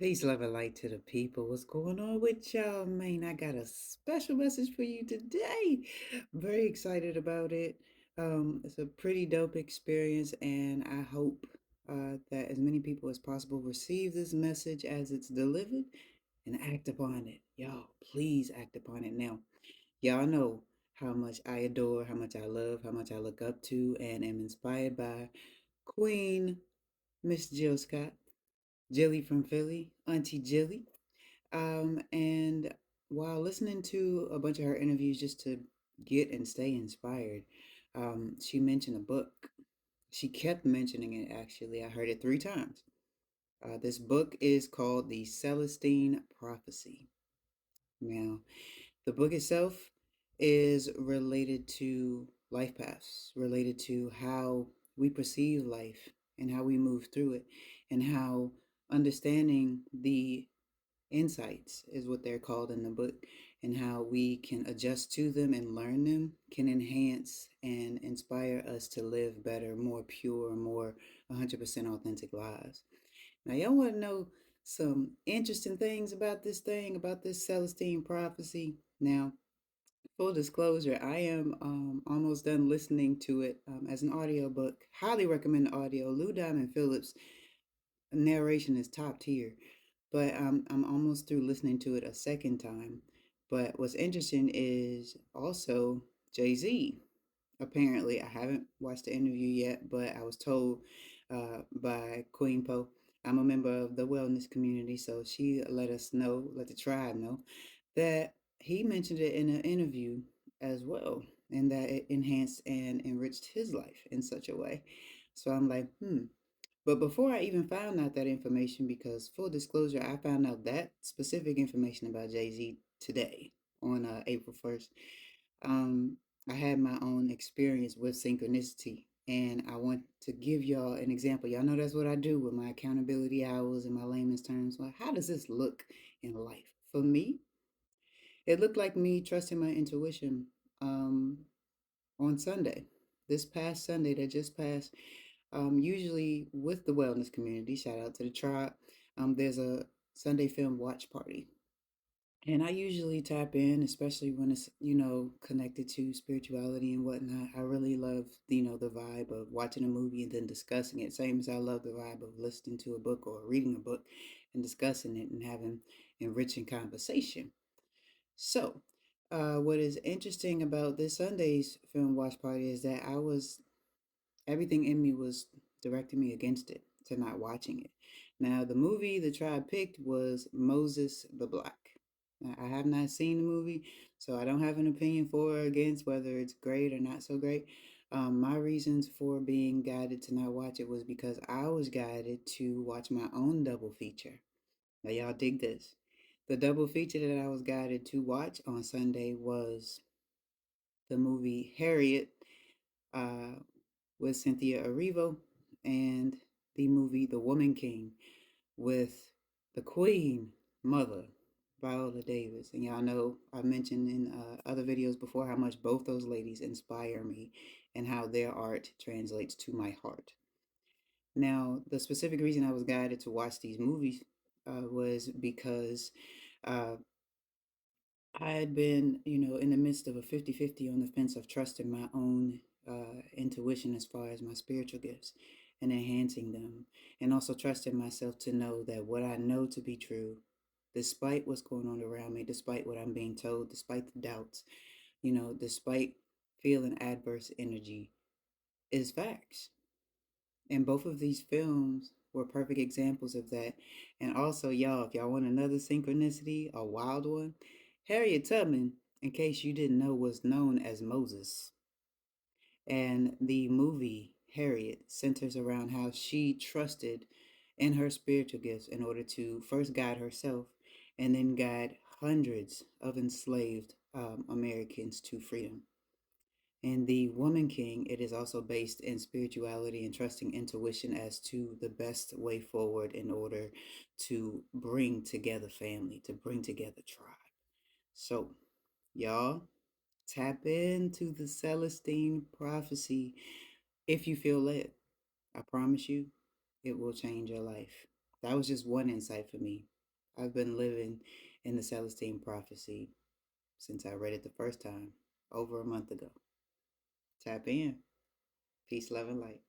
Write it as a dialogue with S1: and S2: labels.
S1: Peace, love, and light to the people. What's going on with y'all, man? I got a special message for you today. Very excited about it. It's a pretty dope experience, and I hope that as many people as possible receive this message as it's delivered and act upon it. Y'all, please act upon it now. Y'all know how much I adore, how much I love, how much I look up to, and am inspired by Queen Miss Jill Scott. Jilly from Philly, Auntie Jilly. And while listening to a bunch of her interviews just to get and stay inspired, she mentioned a book. She kept mentioning it actually. I heard it 3 times. This book is called The Celestine Prophecy. Now, the book itself is related to life paths, related to how we perceive life and how we move through it, and how understanding the insights is what they're called in the book, and how we can adjust to them and learn them can enhance and inspire us to live better, more pure, more 100% authentic lives. Now, y'all want to know some interesting things about this thing, about this Celestine prophecy? Now, full disclosure, I am almost done listening to it as an audiobook. Highly recommend the audio. Lou Diamond Phillips' narration is top tier, but I'm almost through listening to it a second time. But what's interesting is also Jay-Z. Apparently, I haven't watched the interview yet, but I was told by Queen Poe. I'm a member of the wellness community, so she let us know, let the tribe know, that he mentioned it in an interview as well, and that it enhanced and enriched his life in such a way. So I'm like, But before I even found out that information, because full disclosure, I found out that specific information about Jay Z today on April 1st. Um, I had my own experience with synchronicity, and I want to give y'all an example. Y'all know that's what I do with my accountability hours and my layman's terms. Well, how does this look in life? For me, it looked like me trusting my intuition um, on Sunday. This past Sunday that just passed, usually with the wellness community, shout out to the tribe, there's a Sunday film watch party. And I usually tap in, especially when it's, connected to spirituality and whatnot. I really love, the vibe of watching a movie and then discussing it. Same as I love the vibe of listening to a book or reading a book and discussing it and having enriching conversation. So, what is interesting about this Sunday's film watch party is that everything in me was directing me against it, to not watching it. Now, the movie the tribe picked was Moses the Black. Now, I have not seen the movie, so I don't have an opinion for or against whether it's great or not so great. My reasons for being guided to not watch it was because I was guided to watch my own double feature. Now, y'all dig this. The double feature that I was guided to watch on Sunday was the movie Harriet, uh, with Cynthia Erivo, and the movie The Woman King with the Queen Mother, Viola Davis. And y'all know I've mentioned in other videos before how much both those ladies inspire me and how their art translates to my heart. Now, the specific reason I was guided to watch these movies was because uh, I had been, in the midst of a 50-50 on the fence of trusting my own intuition as far as my spiritual gifts and enhancing them, and also trusting myself to know that what I know to be true, despite what's going on around me, despite what I'm being told, despite the doubts, despite feeling adverse energy, is facts. And both of these films were perfect examples of that. And also, y'all, if y'all want another synchronicity, a wild one, Harriet Tubman, in case you didn't know, was known as Moses. And the movie Harriet centers around how she trusted in her spiritual gifts in order to first guide herself and then guide hundreds of enslaved Americans to freedom. In The Woman King, it is also based in spirituality and trusting intuition as to the best way forward in order to bring together family, to bring together tribe. So, y'all, tap into the Celestine prophecy if you feel led. I promise you, it will change your life. That was just one insight for me. I've been living in the Celestine Prophecy since I read it the first time over a month ago. Tap in. Peace, love, and light.